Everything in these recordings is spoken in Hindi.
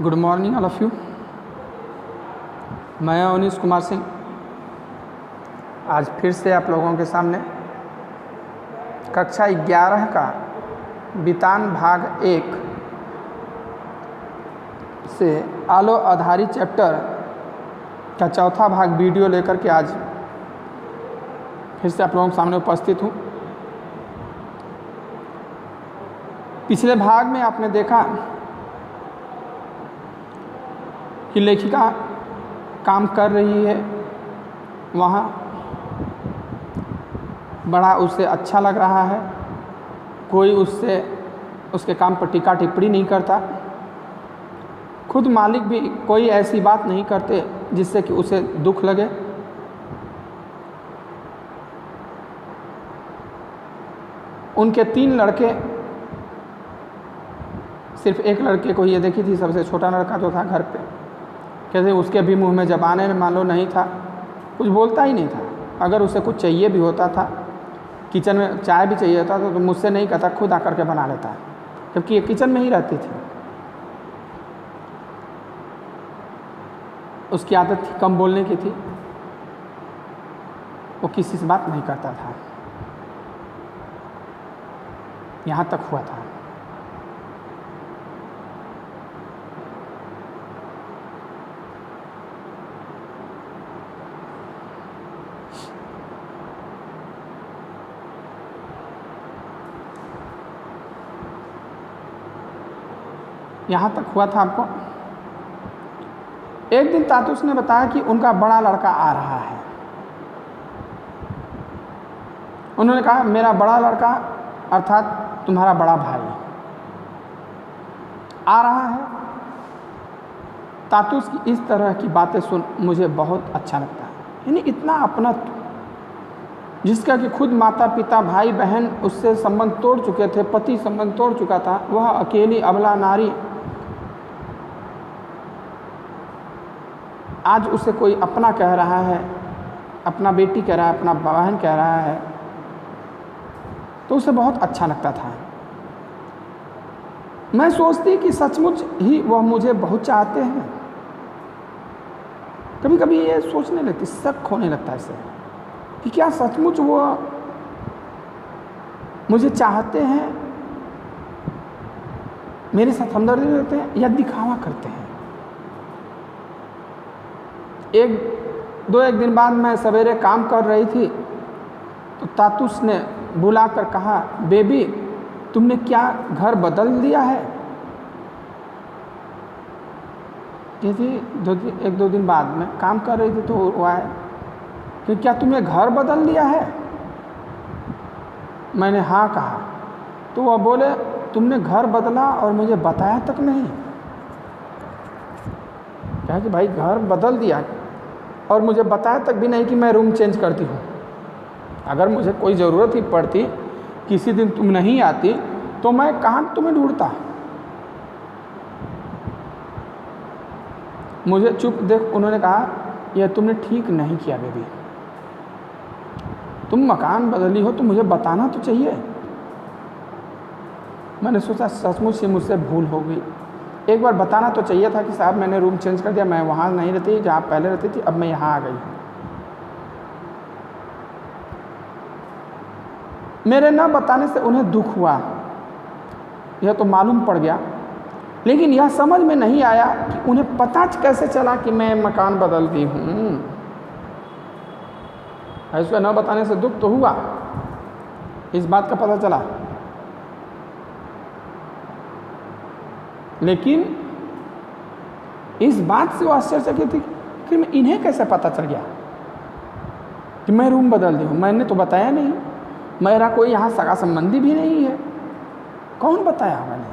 Good morning all of you. मैं अवनीश कुमार सिंह आज फिर से आप लोगों के सामने कक्षा 11 का वितान भाग 1 से आलो आधारित चैप्टर का चौथा भाग वीडियो लेकर के आज फिर से आप लोगों के सामने उपस्थित हूँ। पिछले भाग में आपने देखा कि लेखिका काम कर रही है, वहाँ बड़ा उसे अच्छा लग रहा है, कोई उसके काम पर टीका टिप्पणी नहीं करता, खुद मालिक भी कोई ऐसी बात नहीं करते जिससे कि उसे दुख लगे। उनके 3 लड़के, सिर्फ एक लड़के को ये देखी थी, सबसे छोटा लड़का जो था घर पे, कहते उसके भी मुंह में ज़बान में मान लो नहीं था, कुछ बोलता ही नहीं था। अगर उसे कुछ चाहिए भी होता था, किचन में चाय भी चाहिए होता तो मुझसे नहीं कहता, खुद आकर के बना लेता, जबकि ये किचन में ही रहती थी। उसकी आदत थी, कम बोलने की थी, वो किसी से बात नहीं करता था। यहाँ तक हुआ था। यहाँ तक हुआ था आपको। एक दिन तातुस ने बताया कि उनका बड़ा लड़का आ रहा है। उन्होंने कहा मेरा बड़ा लड़का अर्थात तुम्हारा बड़ा भाई आ रहा है। तातुस की इस तरह की बातें सुन मुझे बहुत अच्छा लगता है। यानी इतना अपनत्व, जिसका कि खुद माता पिता भाई बहन उससे संबंध तोड़ चुके थे, पति संबंध तोड़ चुका था, वह अकेली अबला नारी आज उसे कोई अपना कह रहा है, अपना बेटी कह रहा है, अपना बहन कह रहा है, तो उसे बहुत अच्छा लगता था। मैं सोचती कि सचमुच ही वह मुझे बहुत चाहते हैं। कभी कभी ये सोचने लगती, शक होने लगता है इसे कि क्या सचमुच वो मुझे चाहते हैं, मेरे साथ हमदर्दी रखते हैं, या दिखावा करते हैं। एक दिन बाद मैं सवेरे काम कर रही थी तो तातुस ने बुलाकर कहा, बेबी तुमने क्या घर बदल दिया है? ये थी 1-2 दिन बाद में काम कर रही थी तो वो आए कि क्या तुमने घर बदल दिया है? मैंने हाँ कहा तो वह बोले तुमने घर बदला और मुझे बताया तक नहीं। कहा कि भाई घर बदल दिया और मुझे बताया तक भी नहीं कि मैं रूम चेंज करती हूँ। अगर मुझे कोई ज़रूरत ही पड़ती, किसी दिन तुम नहीं आती तो मैं कहाँ तुम्हें ढूंढता। मुझे चुप देख उन्होंने कहा यह तुमने ठीक नहीं किया बेबी, तुम मकान बदली हो तो मुझे बताना तो चाहिए। मैंने सोचा सचमुच से मुझसे भूल हो गई। एक बार बताना तो चाहिए था कि साहब मैंने रूम चेंज कर दिया, मैं वहाँ नहीं रहती जहाँ पहले रहती थी, अब मैं यहाँ आ गई हूँ। मेरे न बताने से उन्हें दुख हुआ, यह तो मालूम पड़ गया, लेकिन यह समझ में नहीं आया कि उन्हें पता कैसे चला कि मैं मकान बदल दी हूँ। ऐसा न बताने से दुख तो हुआ, इस बात का पता चला, लेकिन इस बात से वो आश्चर्यचकित थी कि इन्हें कैसे पता चल गया कि मैं रूम बदल दी हूँ। मैंने तो बताया नहीं, मेरा कोई यहाँ सगा संबंधी भी नहीं है, कौन बताया मैंने?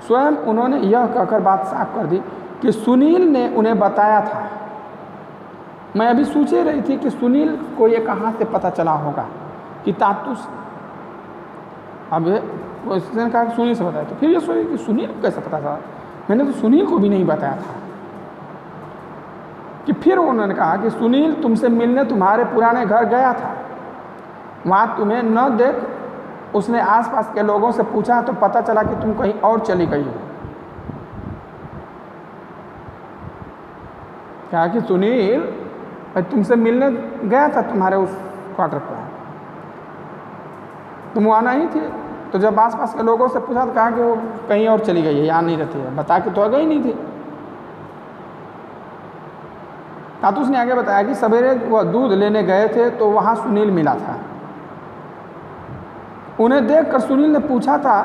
स्वयं उन्होंने यह कहकर बात साफ कर दी कि सुनील ने उन्हें बताया था। मैं अभी सोच ही रही थी कि सुनील को ये कहाँ से पता चला होगा कि तातुस, अब उसने कहा कि सुनील से बताया, तो फिर ये सोची कि सुनील को कैसे पता चला? मैंने तो सुनील को भी नहीं बताया था। कि फिर उन्होंने कहा कि सुनील तुमसे मिलने तुम्हारे पुराने घर गया था, वहाँ तुम्हें न देख उसने आसपास के लोगों से पूछा तो पता चला कि तुम कहीं और चली गई हो। कहा कि सुनील, मैं तुमसे मिलने गया था तुम्हारे उस क्वार्टर पर, तुम वहाँ नहीं थी। तो जब आसपास के लोगों से पूछा तो कहा कि वो कहीं और चली गई है, यहाँ नहीं रहती है। बता के तो गई नहीं थी। तातुस ने आगे बताया कि सवेरे वह दूध लेने गए थे तो वहाँ सुनील मिला था। उन्हें देखकर सुनील ने पूछा था,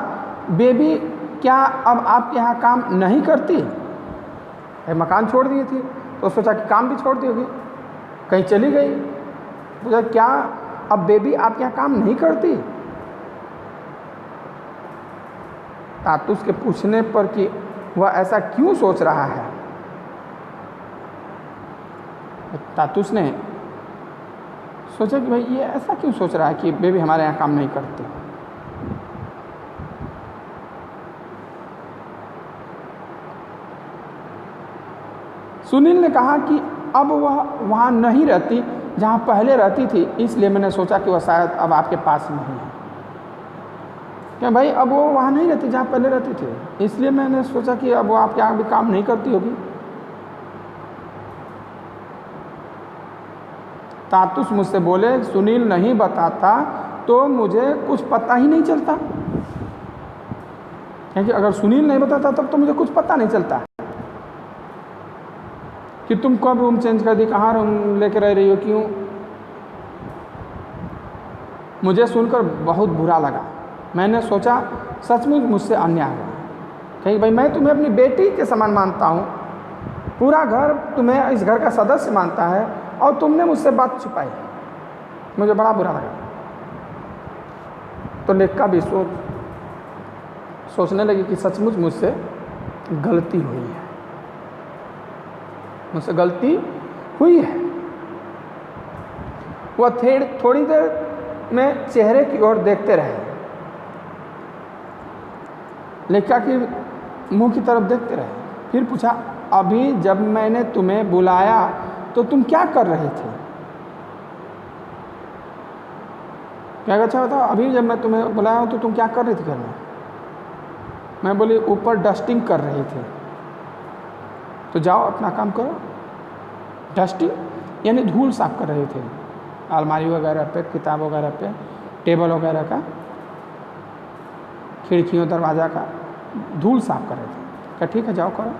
बेबी क्या अब आपके यहाँ काम नहीं करती? मकान छोड़ दिए थी तो सोचा कि काम भी छोड़ दी होगी, कहीं चली गई। पूछा क्या अब बेबी आपके यहाँ काम नहीं करती? तातुस के पूछने पर कि वह ऐसा क्यों सोच रहा है, तातुस ने सोचा कि भाई ये ऐसा क्यों सोच रहा है कि बेबी हमारे यहाँ काम नहीं करती। सुनील ने कहा कि अब वह वहाँ नहीं रहती जहाँ पहले रहती थी, इसलिए मैंने सोचा कि वह शायद अब आपके पास नहीं है। क्या भाई अब वो वहाँ नहीं रहती जहाँ पहले रहती थी, इसलिए मैंने सोचा कि अब वो आपके यहाँ भी काम नहीं करती होगी। तातुस मुझसे बोले, सुनील नहीं बताता तो मुझे कुछ पता ही नहीं चलता, क्योंकि अगर सुनील नहीं बताता तब तो मुझे कुछ पता नहीं चलता कि तुम कब रूम चेंज कर दी, कहाँ रूम लेकर रह रही हो, क्यों। मुझे सुनकर बहुत बुरा लगा। मैंने सोचा सचमुच मुझसे अन्याय हुआ, क्योंकि भाई मैं तुम्हें अपनी बेटी के समान मानता हूँ, पूरा घर तुम्हें इस घर का सदस्य मानता है और तुमने मुझसे बात छुपाई। मुझे बड़ा बुरा लगा। तो लेखा भी सोचने लगी कि सचमुच मुझसे गलती हुई है, मुझसे गलती हुई है। वह थोड़ी देर में चेहरे की ओर देखते रहे, लेखा की मुंह की तरफ देखते रहे। फिर पूछा, अभी जब मैंने तुम्हें बुलाया तो तुम क्या कर रहे थे? क्या अच्छा बताओ, अभी जब मैं तुम्हें बुलाया तो तुम क्या कर रही थी घर में? मैं बोली ऊपर डस्टिंग कर रही थी। तो जाओ अपना काम करो। डस्टिंग यानी धूल साफ कर रहे थे, अलमारी वगैरह पे, किताब वगैरह पे, टेबल वगैरह का, खिड़कियों दरवाज़ा का धूल साफ कर रहे थे। क्या ठीक है, जाओ करो।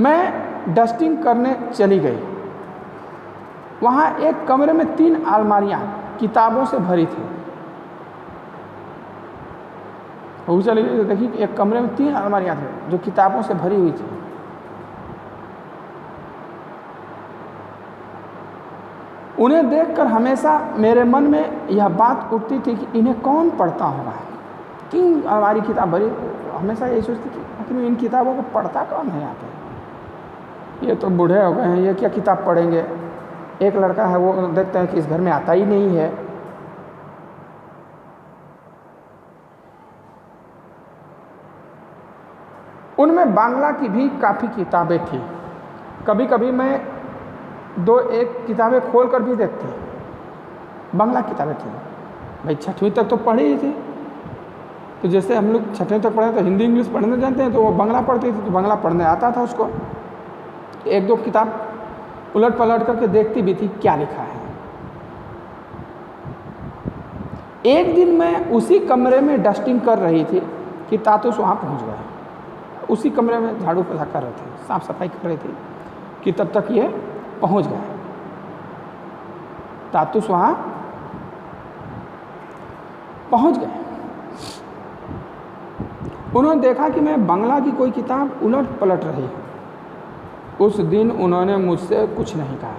मैं डस्टिंग करने चली गई। वहाँ एक कमरे में 3 अलमारियाँ किताबों से भरी थी। वो चली गई तो देखी एक कमरे में 3 अलमारियाँ थी जो किताबों से भरी हुई थी। उन्हें देखकर हमेशा मेरे मन में यह बात उठती थी कि इन्हें कौन पढ़ता होगा, क्यों अलमारी किताब भरी। हमेशा यही सोचती कि आखिर इन किताबों को पढ़ता कौन है यहाँ पे। ये तो बूढ़े हो गए हैं, ये क्या किताब पढ़ेंगे। एक लड़का है वो देखते हैं कि इस घर में आता ही नहीं है। उनमें बांग्ला की भी काफ़ी किताबें थी। कभी कभी मैं 2-1 किताबें खोल कर भी देखती। बांग्ला किताबें थी। भाई 6वीं तक तो पढ़ी ही थी, तो जैसे हम लोग 6वीं तक पढ़े तो हिंदी इंग्लिश पढ़ने जानते हैं, तो वो बांग्ला पढ़ती थी तो बांग्ला पढ़ने आता था उसको। 1-2 किताब उलट पलट करके देखती भी थी क्या लिखा है। एक दिन मैं उसी कमरे में डस्टिंग कर रही थी कि तातुस वहाँ पहुँच गया। उसी कमरे में झाड़ू पोछा कर रहे थे, साफ सफाई कर रही थी कि तब तक ये पहुँच गया। तातुस वहाँ पहुँच गए। उन्होंने देखा कि मैं बांग्ला की कोई किताब उलट पलट रही हूँ। उस दिन उन्होंने मुझसे कुछ नहीं कहा,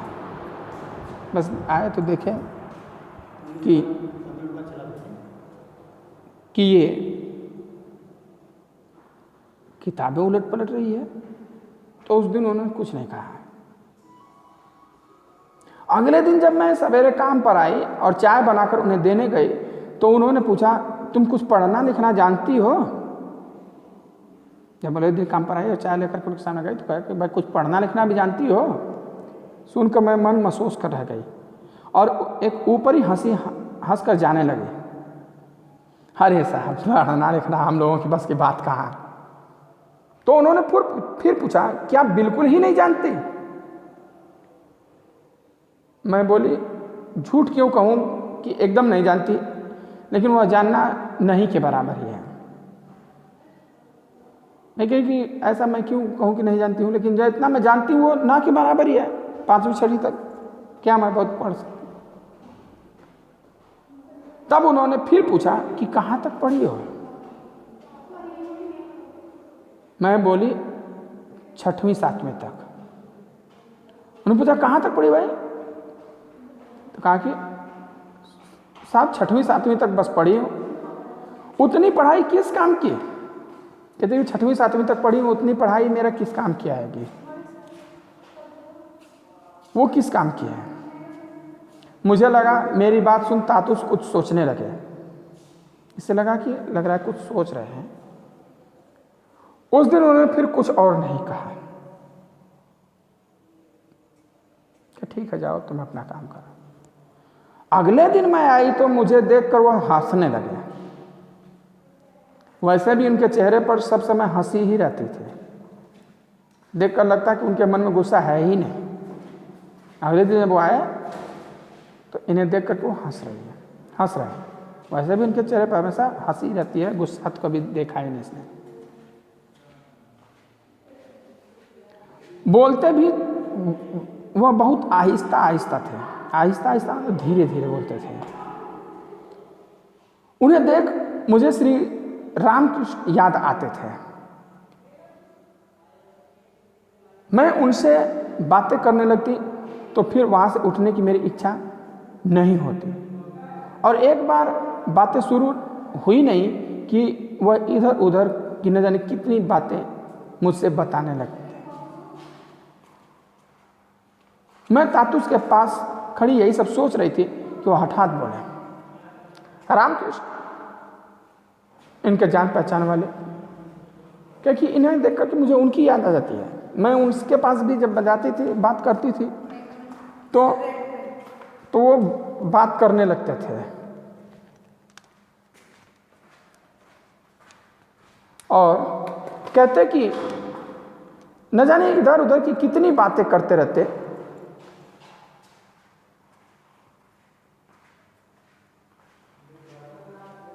बस आए तो देखे कि ये किताबें उलट पलट रही है, तो उस दिन उन्होंने कुछ नहीं कहा। अगले दिन जब मैं सवेरे काम पर आई और चाय बनाकर उन्हें देने गई तो उन्होंने पूछा, तुम कुछ पढ़ना लिखना जानती हो? जब अगले दिन काम पर आई और चाय लेकर के उनके सामने गई तो कहा कि भाई कुछ पढ़ना लिखना भी जानती हो? सुनकर मैं मन महसूस कर रह गई और एक ऊपरी हंसी हंस कर जाने लगे। अरे साहब, पढ़ना लिखना हम लोगों की बस की बात कहाँ। तो उन्होंने फिर पूछा, क्या आप बिल्कुल ही नहीं जानती? मैं बोली, झूठ क्यों कहूँ कि एकदम नहीं जानती, लेकिन वह जानना नहीं के बराबर ही है। मैं कही कि ऐसा मैं क्यों कहूँ कि नहीं जानती हूँ, लेकिन जो इतना मैं जानती हूँ वो ना के बराबर ही है। 5वीं 6वीं तक क्या मैं बहुत पढ़ सकती। तब उन्होंने फिर पूछा कि कहाँ तक पढ़ी हो? मैं बोली 6वीं 7वीं तक। उन्होंने पूछा कहाँ तक पढ़ी भाई? तो कहा कि साहब 6वीं 7वीं तक बस पढ़ी हो। उतनी पढ़ाई किस काम की? कहते हैं 6वीं 7वीं तक पढ़ी हूँ, उतनी पढ़ाई मेरा किस काम की आएगी? वो किस काम की है? मुझे लगा मेरी बात सुन तातुस कुछ सोचने लगे। इससे लगा कि लग रहा है कुछ सोच रहे हैं। उस दिन उन्होंने फिर कुछ और नहीं कहा कि ठीक है जाओ तुम अपना काम करो। अगले दिन मैं आई तो मुझे देखकर वह हंसने लगे। वैसे भी उनके चेहरे पर सब समय हंसी ही रहती थी। देखकर लगता कि उनके मन में गुस्सा है ही नहीं। अगले दिन जब वो आए तो इन्हें देख कर वो हंस रहे हैं। वैसे भी उनके चेहरे पर हमेशा हंसी रहती है, गुस्सा तो कभी देखा ही नहीं इसने। बोलते भी वह बहुत आहिस्ता आहिस्ता थे, आहिस्ता धीरे धीरे बोलते थे। उन्हें देख मुझे श्री रामकृष्ण याद आते थे। मैं उनसे बातें करने लगती तो फिर वहाँ से उठने की मेरी इच्छा नहीं होती। और एक बार बातें शुरू हुई नहीं कि वह इधर उधर की न जाने कितनी बातें मुझसे बताने लगते थे। मैं तातुस के पास खड़ी यही सब सोच रही थी कि वह हठात बोले, रामकृष्ण, इनके जान पहचान वाले, क्योंकि इन्हें देख करके मुझे उनकी याद आ जाती है। मैं उनके पास भी जब जाती थी, बात करती थी तो वो बात करने लगते थे। और कहते कि न जाने इधर उधर की कितनी बातें करते रहते।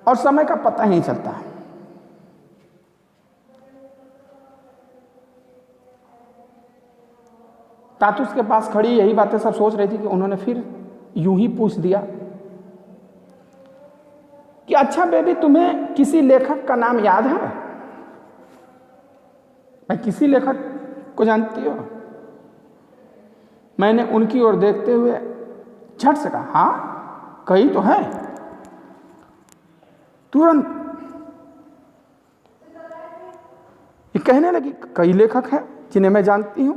और समय का पता ही नहीं चलता। तातुस के पास खड़ी यही बातें सब सोच रही थी कि उन्होंने फिर यूं ही पूछ दिया कि अच्छा बेबी, तुम्हें किसी लेखक का नाम याद है? मैं किसी लेखक को जानती हो? मैंने उनकी ओर देखते हुए झट से कहा, हाँ कई तो है। तुरंत ये कहने लगी, कई लेखक हैं जिन्हें मैं जानती हूं,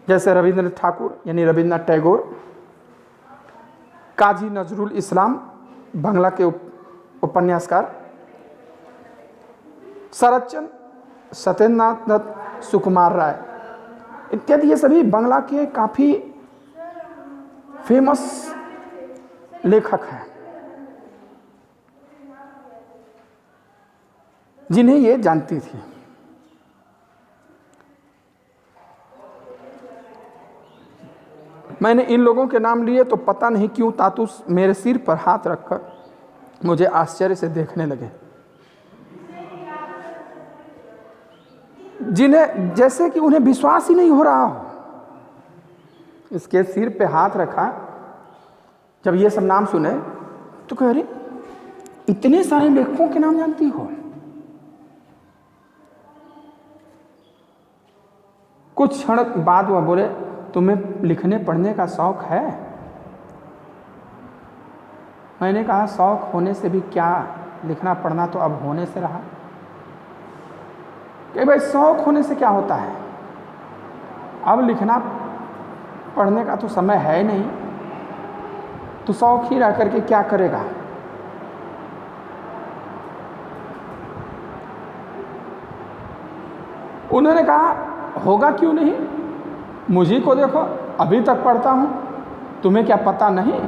जैसे रविंद्रनाथ ठाकुर यानी रविंद्रनाथ टैगोर, काजी नजरुल इस्लाम बांग्ला के उपन्यासकार, शरतचंद्र, सत्येंद्रनाथ दत्त, सुकुमार राय इत्यादि। ये सभी बांग्ला के काफ़ी फेमस लेखक हैं जिन्हें ये जानती थी। मैंने इन लोगों के नाम लिए तो पता नहीं क्यों तातुस मेरे सिर पर हाथ रखकर मुझे आश्चर्य से देखने लगे, जिन्हें जैसे कि उन्हें विश्वास ही नहीं हो रहा हो। इसके सिर पे हाथ रखा, जब ये सब नाम सुने तो कह रही, इतने सारे लेखकों के नाम जानती हो? कुछ क्षण बाद वह बोले, तुम्हें लिखने पढ़ने का शौक है? मैंने कहा, शौक होने से भी क्या, लिखना पढ़ना तो अब होने से रहा। कि भाई शौक होने से क्या होता है, अब लिखना पढ़ने का तो समय है नहीं, तो शौक ही रह करके क्या करेगा। उन्होंने कहा, होगा क्यों नहीं, मुझे को देखो, अभी तक पढ़ता हूँ, तुम्हें क्या पता नहीं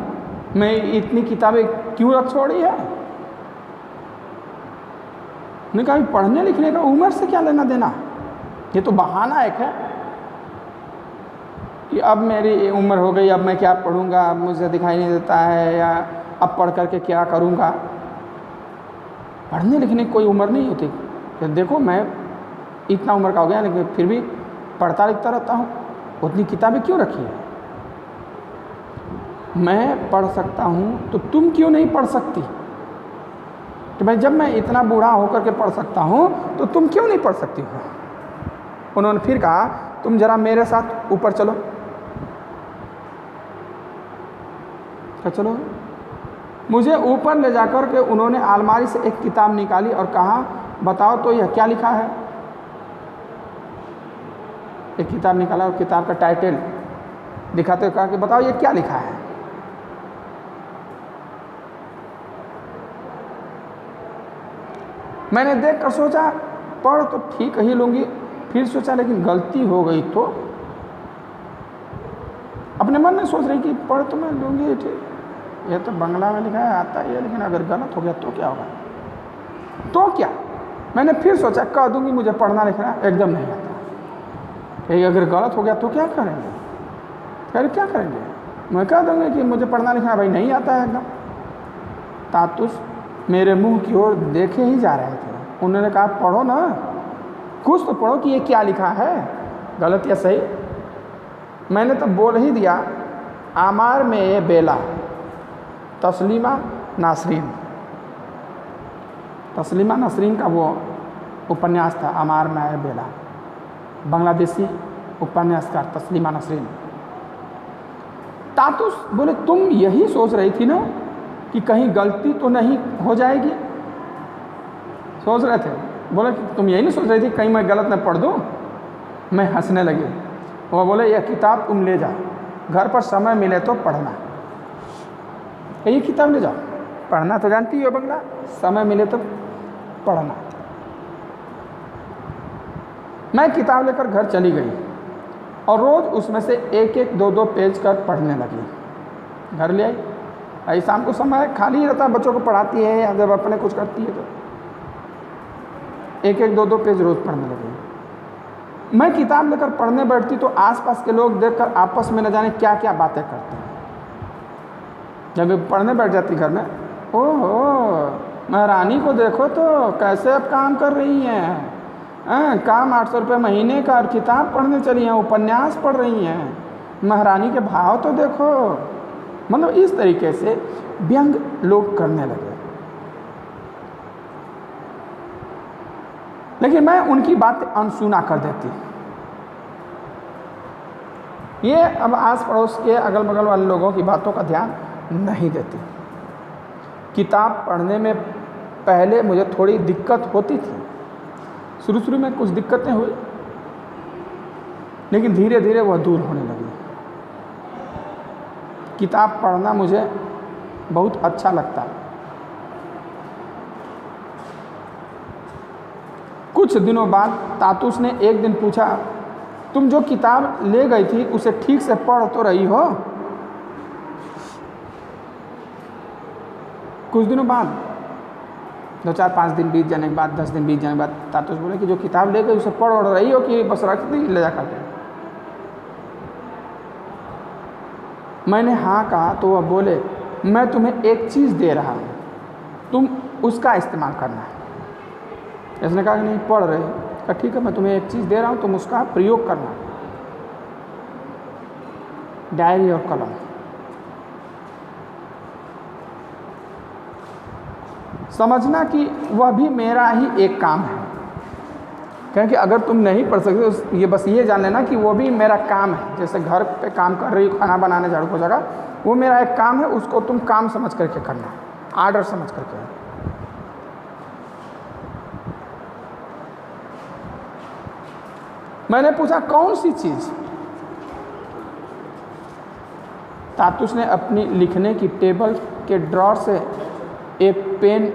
मैं इतनी किताबें क्यों रख छोड़ी है? उन्होंने कहा पढ़ने लिखने का उम्र से क्या लेना देना, ये तो बहाना एक है कि अब मेरी उम्र हो गई, अब मैं क्या पढ़ूंगा, अब मुझे दिखाई नहीं देता है, या अब पढ़ करके क्या करूंगा। पढ़ने लिखने की कोई उम्र नहीं होती। तो देखो मैं इतना उम्र का हो गया लेकिन फिर भी पढ़ता लिखता रहता हूँ, उतनी किताबें क्यों रखी है? मैं पढ़ सकता हूँ तो तुम क्यों नहीं पढ़ सकती? तो भाई जब मैं इतना बूढ़ा होकर के पढ़ सकता हूँ तो तुम क्यों नहीं पढ़ सकती हो? उन्होंने फिर कहा तुम जरा मेरे साथ ऊपर चलो। तो चलो, मुझे ऊपर ले जाकर के उन्होंने अलमारी से एक किताब निकाली और कहा बताओ तो यह क्या लिखा है। एक किताब निकाला और किताब का टाइटल दिखाते हुए कहा कि बताओ ये क्या लिखा है। मैंने देख कर सोचा पढ़ तो ठीक ही लूँगी, फिर सोचा लेकिन गलती हो गई तो। अपने मन में सोच रही कि पढ़ तो मैं लूँगी ठीक, ये तो बंगला में लिखा है आता है, लेकिन अगर गलत हो गया तो क्या होगा? तो क्या? मैंने फिर सोचा कह दूँगी मुझे पढ़ना लिखना एकदम नहीं आता, कहीं अगर गलत हो गया तो क्या करेंगे? फिर क्या करेंगे? मैं कह दूँगी कि मुझे पढ़ना लिखना भाई नहीं आता है एकदम। तातुस मेरे मुंह की ओर देखे ही जा रहे थे। उन्होंने कहा पढ़ो ना, कुछ तो पढ़ो कि ये क्या लिखा है, गलत या सही। मैंने तो बोल ही दिया आमार में ये बेला तस्लीमा नासरीन। तस्लीमा नासरीन का वो उपन्यास था आमार में ये बेला, बांग्लादेशी उपन्यासकार तस्लीमा नासरीन। तातुस बोले तुम यही सोच रही थी ना कि कहीं गलती तो नहीं हो जाएगी? सोच रहे थे। बोले कि तुम यही नहीं सोच रही थी कहीं मैं गलत न पढ़ दूँ? मैं हंसने लगी। वो बोले यह किताब तुम ले जाओ, घर पर समय मिले तो पढ़ना। ये किताब ले जाओ, पढ़ना तो जानती हो बंगला, समय मिले तो पढ़ना। मैं किताब लेकर घर चली गई और रोज़ उसमें से एक एक दो दो पेज कर पढ़ने लगी। घर ले आई, शाम को समय खाली रहता है, बच्चों को पढ़ाती है या जब अपने कुछ करती है तो एक एक दो दो पेज रोज़ पढ़ने लगी। मैं किताब लेकर पढ़ने बैठती तो आसपास के लोग देखकर आपस में न जाने क्या क्या बातें करते हैं। जब पढ़ने बैठ जाती घर में, ओहो महारानी को देखो तो कैसे अब काम कर रही हैं, काम 800 रुपये महीने का और किताब पढ़ने चली हैं, उपन्यास पढ़ रही हैं, महारानी के भाव तो देखो। मतलब इस तरीके से व्यंग लोग करने लगे। लेकिन मैं उनकी बातें अनसुना कर देती। ये अब आस पड़ोस के अगल बगल वाले लोगों की बातों का ध्यान नहीं देती। किताब पढ़ने में पहले मुझे थोड़ी दिक्कत होती थी, शुरू में कुछ दिक्कतें हुई, लेकिन धीरे धीरे वह दूर होने लगी। किताब पढ़ना मुझे बहुत अच्छा लगता है। कुछ दिनों बाद तातुस ने एक दिन पूछा तुम जो किताब ले गई थी उसे ठीक से पढ़ तो रही हो? कुछ दिनों बाद 2-4-5 दिन बीत जाने के बाद, 10 दिन बीत जाने के बाद तातुस बोले कि जो किताब ले गई उसे पढ़ रही हो कि बस रख दी ले जा करके? मैंने हाँ कहा तो वह बोले मैं तुम्हें एक चीज़ दे रहा हूँ, तुम उसका इस्तेमाल करना है। इसने कहा कि नहीं पढ़ रहे, कहा ठीक है मैं तुम्हें एक चीज़ दे रहा हूँ, तुम उसका प्रयोग करना। डायरी और कलम। समझना कि वह भी मेरा ही एक काम है, क्योंकि अगर तुम नहीं पढ़ सकते तो ये बस ये जान लेना कि वो भी मेरा काम है। जैसे घर पे काम कर रही हो, खाना बनाने झाड़ू पोछा का, वो मेरा एक काम है, उसको तुम काम समझ करके करना, आर्डर समझ करके। मैंने पूछा कौन सी चीज़? तातुस ने अपनी लिखने की टेबल के ड्रॉर से एक पेन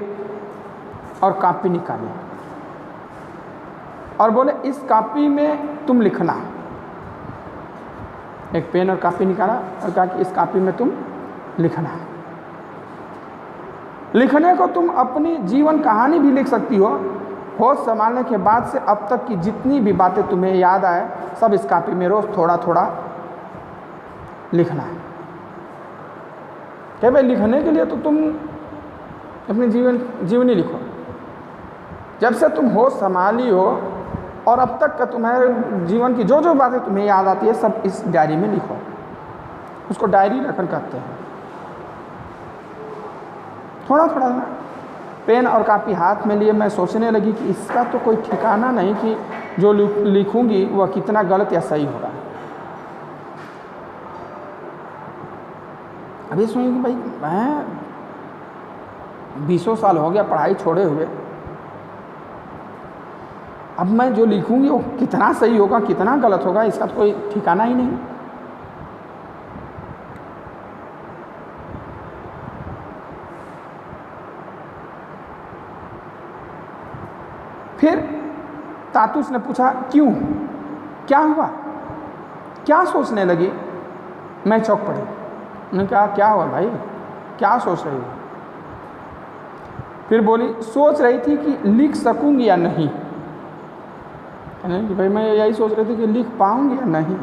और कॉपी निकाली और बोले इस कॉपी में तुम लिखना। एक पेन और कापी निकाला और कहा कि इस कापी में तुम लिखना है। लिखने को तुम अपनी जीवन कहानी भी लिख सकती हो। होश संभालने के बाद से अब तक की जितनी भी बातें तुम्हें याद आए सब इस कापी में रोज़ थोड़ा थोड़ा लिखना है। क्या भाई, लिखने के लिए तो तुम अपनी जीवनी लिखो। जब से तुम होश संभाली हो और अब तक का तुम्हारे जीवन की जो जो बातें तुम्हें याद आती है सब इस डायरी में लिखो। उसको डायरी लेखन कहते हैं। थोड़ा थोड़ा पेन और कापी हाथ में लिए मैं सोचने लगी कि इसका तो कोई ठिकाना नहीं कि जो लिखूंगी वह कितना गलत या सही होगा। अभी सुनिए कि भाई मैं 20 साल हो गया पढ़ाई छोड़े हुए, अब मैं जो लिखूंगी वो कितना सही होगा कितना गलत होगा इसका तो कोई ठिकाना ही नहीं। फिर तातुस ने पूछा क्यों, क्या हुआ, क्या सोचने लगी। मैं चौंक पड़ी। उन्होंने कहा क्या हुआ भाई, क्या सोच रही हो। फिर बोली सोच रही थी कि लिख सकूंगी या नहीं। कि भाई मैं यही सोच रही थी कि लिख पाऊंगी या नहीं।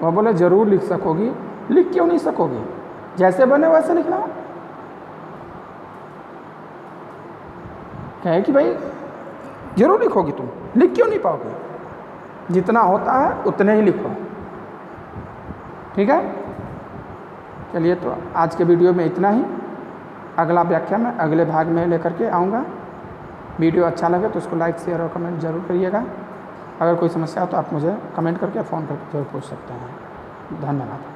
वह बोले ज़रूर लिख सकोगी। लिख क्यों नहीं सकोगी, जैसे बने वैसे लिखना। कहे कि भाई जरूर लिखोगी तुम, लिख क्यों नहीं पाओगे, जितना होता है उतने ही लिखो। ठीक है, चलिए तो आज के वीडियो में इतना ही। अगला व्याख्या मैं अगले भाग में लेकर के आऊँगा। वीडियो अच्छा लगे तो उसको लाइक शेयर और कमेंट जरूर करिएगा। अगर कोई समस्या हो तो आप मुझे कमेंट करके फ़ोन करके जरूर पूछ सकते हैं। धन्यवाद।